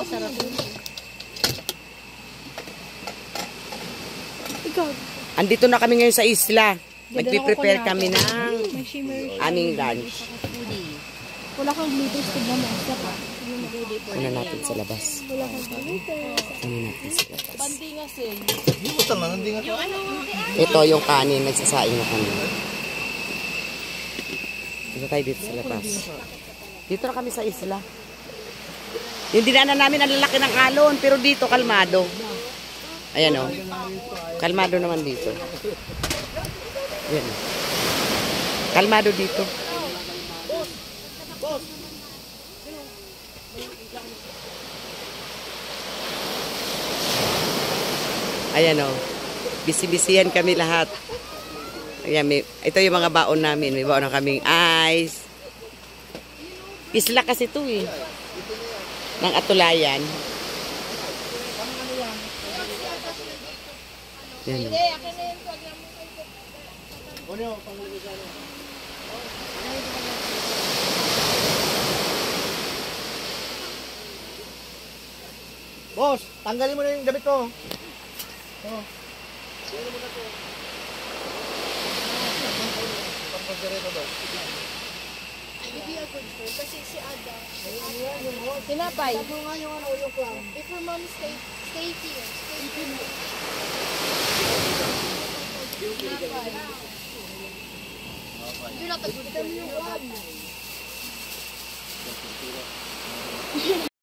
sarap. Ikaw. Andito na kami ngayon sa isla. Nagpiprepare kami ng aming lunch. Wala kang glitters, tignan mo. Isa pa. Ano natin sa labas? Wala kang glitters. Ano natin sa labas? Bandingas eh. Ito yung kanin. Nagsasaing na kami. Dito tayo dito sa labas. Dito na kami sa isla. Yung dinaanan namin ang lalaki ng alon. Pero dito kalmado. Ayan o. Kalmado naman dito. Ayan o. Kalmado dito. Ayan o. Bisi-bisihan kami lahat. Ayan, ito yung mga baon namin. May baon na kaming ice. Isla kasi ito eh. Ng Atulayan. Ayan o. Boss, tanggalin mo na yung damit ko. Oh. Kasi si Ada. Tinapay. Sabi nga yung ano, yung clown. If your mom stay here. You're not a good friend.